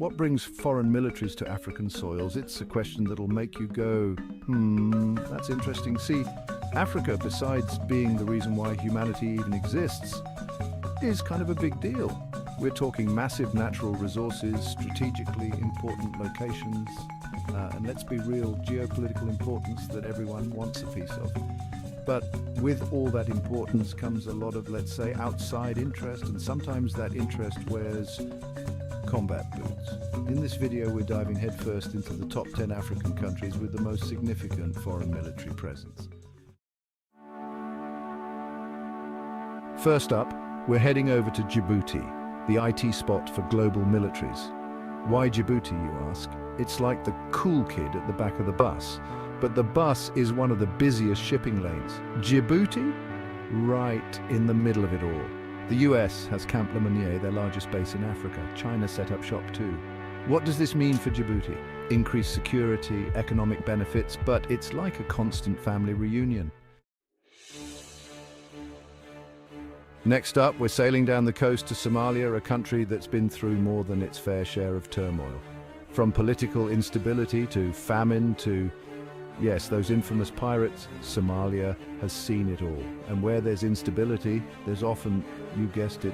What brings foreign militaries to African soils? It's a question that'll make you go, that's interesting. See, Africa, besides being the reason why humanity even exists, is kind of a big deal. We're talking massive natural resources, strategically important locations, and let's be real, geopolitical importance that everyone wants a piece of. But with all that importance comes a lot of, let's say, outside interest, and sometimes that interest wears combat boots. In this video, we're diving headfirst into the top 10 African countries with the most significant foreign military presence. First up, we're heading over to Djibouti, the IT spot for global militaries. Why Djibouti, you ask? It's like the cool kid at the back of the bus, but the bus is one of the busiest shipping lanes. Djibouti? Right in the middle of it all. The US has Camp Lemonnier, their largest base in Africa. China set up shop too. What does this mean for Djibouti? Increased security, economic benefits, but it's like a constant family reunion. Next up, we're sailing down the coast to Somalia, a country that's been through more than its fair share of turmoil. From political instability to famine to, yes, those infamous pirates, Somalia has seen it all. And where there's instability, there's often, you guessed it,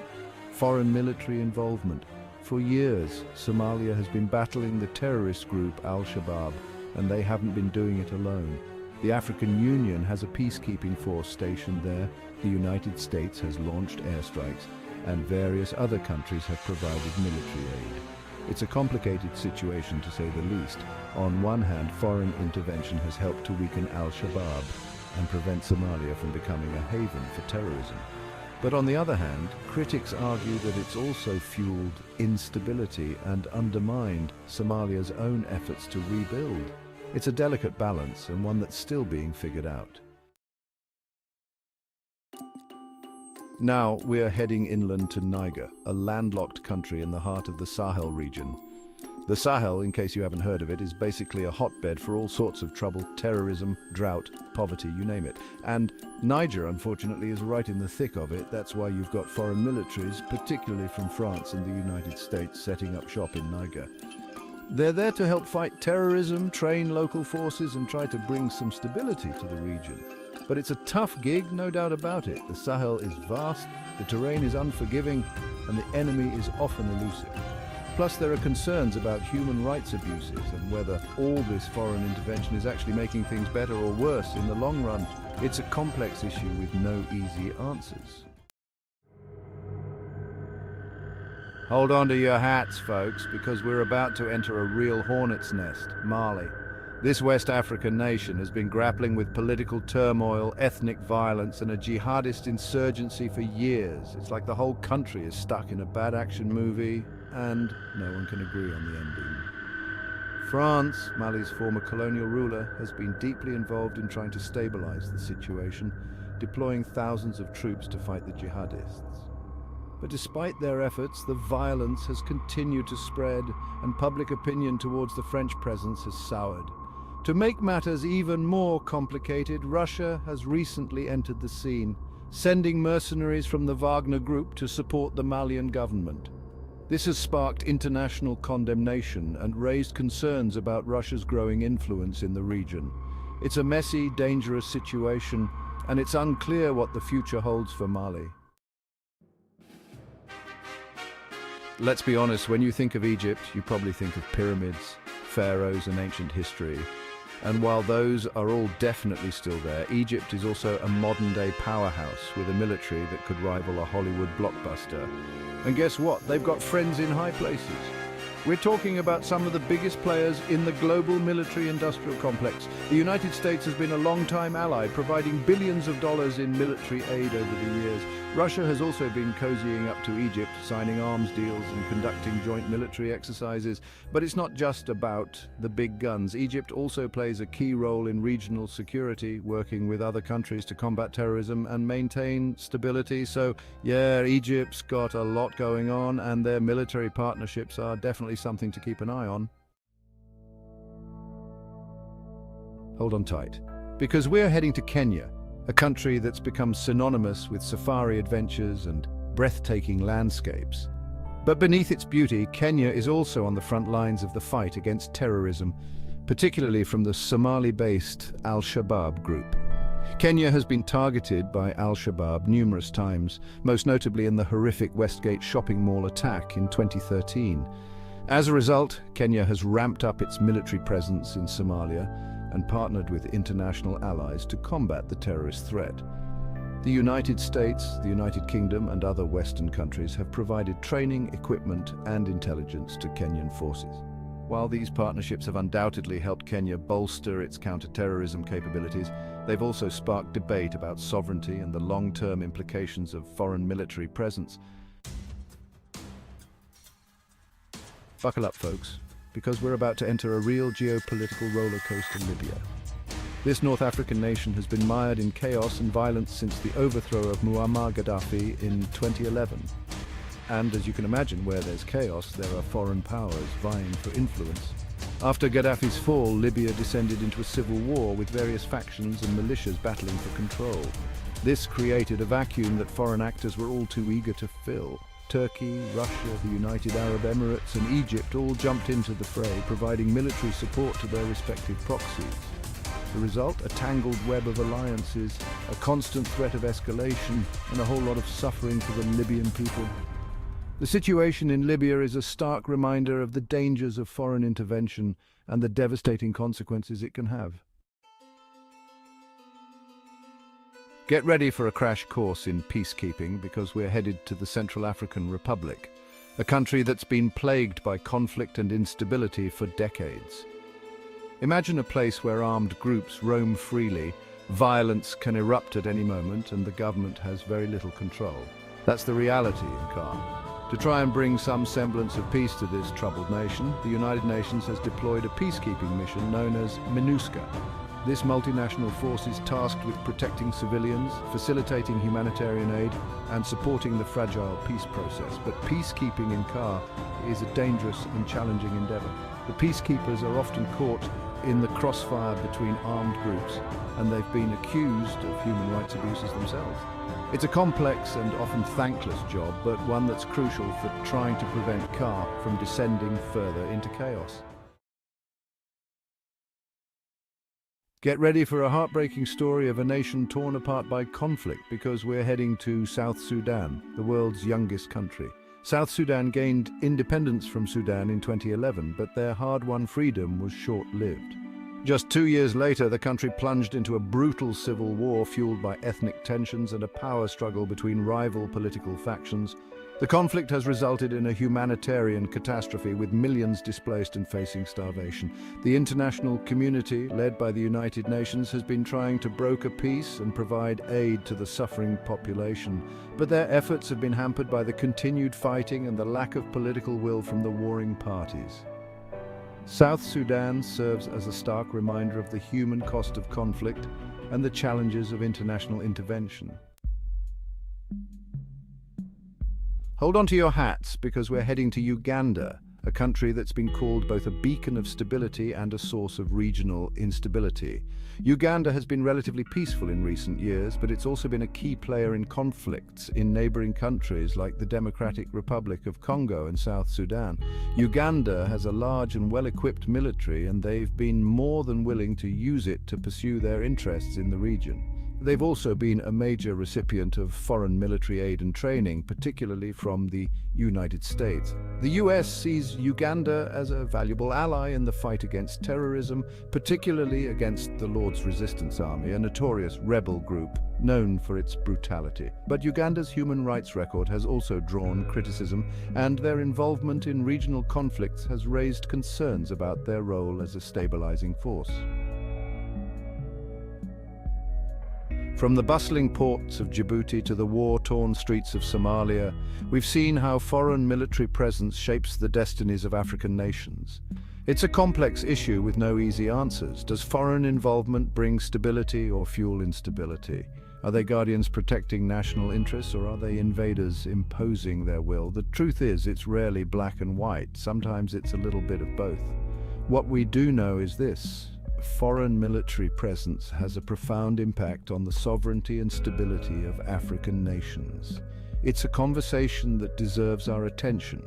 foreign military involvement. For years, Somalia has been battling the terrorist group Al-Shabaab, and they haven't been doing it alone. The African Union has a peacekeeping force stationed there. The United States has launched airstrikes, and various other countries have provided military aid. It's a complicated situation, to say the least. On one hand, foreign intervention has helped to weaken Al-Shabaab and prevent Somalia from becoming a haven for terrorism. But on the other hand, critics argue that it's also fueled instability and undermined Somalia's own efforts to rebuild. It's a delicate balance, and one that's still being figured out. Now we're heading inland to Niger, a landlocked country in the heart of the Sahel region. The Sahel, in case you haven't heard of it, is basically a hotbed for all sorts of trouble: terrorism, drought, poverty, you name it. And Niger, unfortunately, is right in the thick of it. That's why you've got foreign militaries, particularly from France and the United States, setting up shop in Niger. They're there to help fight terrorism, train local forces, and try to bring some stability to the region. But it's a tough gig, no doubt about it. The Sahel is vast, the terrain is unforgiving, and the enemy is often elusive. Plus, there are concerns about human rights abuses and whether all this foreign intervention is actually making things better or worse in the long run. It's a complex issue with no easy answers. Hold on to your hats, folks, because we're about to enter a real hornet's nest, Mali. This West African nation has been grappling with political turmoil, ethnic violence, and a jihadist insurgency for years. It's like the whole country is stuck in a bad action movie, and no one can agree on the ending. France, Mali's former colonial ruler, has been deeply involved in trying to stabilize the situation, deploying thousands of troops to fight the jihadists. But despite their efforts, the violence has continued to spread, and public opinion towards the French presence has soured. To make matters even more complicated, Russia has recently entered the scene, sending mercenaries from the Wagner Group to support the Malian government. This has sparked international condemnation and raised concerns about Russia's growing influence in the region. It's a messy, dangerous situation, and it's unclear what the future holds for Mali. Let's be honest, when you think of Egypt, you probably think of pyramids, pharaohs, and ancient history. And while those are all definitely still there, Egypt is also a modern-day powerhouse with a military that could rival a Hollywood blockbuster. And guess what? They've got friends in high places. We're talking about some of the biggest players in the global military-industrial complex. The United States has been a long-time ally, providing billions of dollars in military aid over the years. Russia has also been cozying up to Egypt, signing arms deals and conducting joint military exercises. But it's not just about the big guns. Egypt also plays a key role in regional security, working with other countries to combat terrorism and maintain stability. So, yeah, Egypt's got a lot going on, and their military partnerships are definitely something to keep an eye on. Hold on tight, because we're heading to Kenya, a country that's become synonymous with safari adventures and breathtaking landscapes. But beneath its beauty, Kenya is also on the front lines of the fight against terrorism, particularly from the Somali-based Al-Shabaab group. Kenya has been targeted by Al-Shabaab numerous times, most notably in the horrific Westgate shopping mall attack in 2013. As a result, Kenya has ramped up its military presence in Somalia and partnered with international allies to combat the terrorist threat. The United States, the United Kingdom, and other Western countries have provided training, equipment, and intelligence to Kenyan forces. While these partnerships have undoubtedly helped Kenya bolster its counter-terrorism capabilities, they've also sparked debate about sovereignty and the long-term implications of foreign military presence. Buckle up, folks, because we're about to enter a real geopolitical roller coaster in Libya. This North African nation has been mired in chaos and violence since the overthrow of Muammar Gaddafi in 2011. And as you can imagine, where there's chaos, there are foreign powers vying for influence. After Gaddafi's fall, Libya descended into a civil war with various factions and militias battling for control. This created a vacuum that foreign actors were all too eager to fill. Turkey, Russia, the United Arab Emirates, and Egypt all jumped into the fray, providing military support to their respective proxies. The result? A tangled web of alliances, a constant threat of escalation, and a whole lot of suffering for the Libyan people. The situation in Libya is a stark reminder of the dangers of foreign intervention and the devastating consequences it can have. Get ready for a crash course in peacekeeping, because we're headed to the Central African Republic, a country that's been plagued by conflict and instability for decades. Imagine a place where armed groups roam freely, violence can erupt at any moment, and the government has very little control. That's the reality in CAR. To try and bring some semblance of peace to this troubled nation, the United Nations has deployed a peacekeeping mission known as MINUSCA. This multinational force is tasked with protecting civilians, facilitating humanitarian aid, and supporting the fragile peace process. But peacekeeping in CAR is a dangerous and challenging endeavor. The peacekeepers are often caught in the crossfire between armed groups, and they've been accused of human rights abuses themselves. It's a complex and often thankless job, but one that's crucial for trying to prevent CAR from descending further into chaos. Get ready for a heartbreaking story of a nation torn apart by conflict, because we're heading to South Sudan, the world's youngest country. South Sudan gained independence from Sudan in 2011, but their hard-won freedom was short-lived. Just 2 years later, the country plunged into a brutal civil war fueled by ethnic tensions and a power struggle between rival political factions. The conflict has resulted in a humanitarian catastrophe, with millions displaced and facing starvation. The international community, led by the United Nations, has been trying to broker peace and provide aid to the suffering population, but their efforts have been hampered by the continued fighting and the lack of political will from the warring parties. South Sudan serves as a stark reminder of the human cost of conflict and the challenges of international intervention. Hold on to your hats, because we're heading to Uganda, a country that's been called both a beacon of stability and a source of regional instability. Uganda has been relatively peaceful in recent years, but it's also been a key player in conflicts in neighboring countries like the Democratic Republic of Congo and South Sudan. Uganda has a large and well-equipped military, and they've been more than willing to use it to pursue their interests in the region. They've also been a major recipient of foreign military aid and training, particularly from the United States. The US sees Uganda as a valuable ally in the fight against terrorism, particularly against the Lord's Resistance Army, a notorious rebel group known for its brutality. But Uganda's human rights record has also drawn criticism, and their involvement in regional conflicts has raised concerns about their role as a stabilizing force. From the bustling ports of Djibouti to the war-torn streets of Somalia, we've seen how foreign military presence shapes the destinies of African nations. It's a complex issue with no easy answers. Does foreign involvement bring stability or fuel instability? Are they guardians protecting national interests, or are they invaders imposing their will? The truth is, it's rarely black and white. Sometimes it's a little bit of both. What we do know is this: foreign military presence has a profound impact on the sovereignty and stability of African nations. It's a conversation that deserves our attention,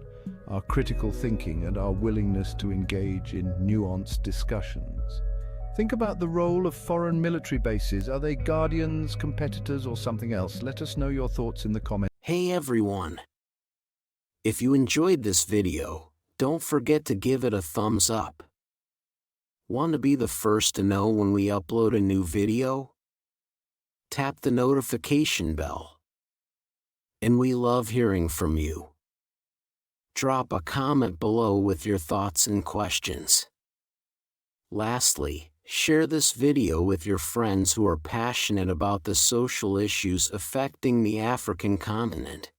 our critical thinking and our willingness to engage in nuanced discussions. Think about the role of foreign military bases. Are they guardians, competitors, or something else? Let us know your thoughts in the comments. Hey everyone! If you enjoyed this video, don't forget to give it a thumbs up. Want to be the first to know when we upload a new video? Tap the notification bell. And we love hearing from you. Drop a comment below with your thoughts and questions. Lastly, share this video with your friends who are passionate about the social issues affecting the African continent.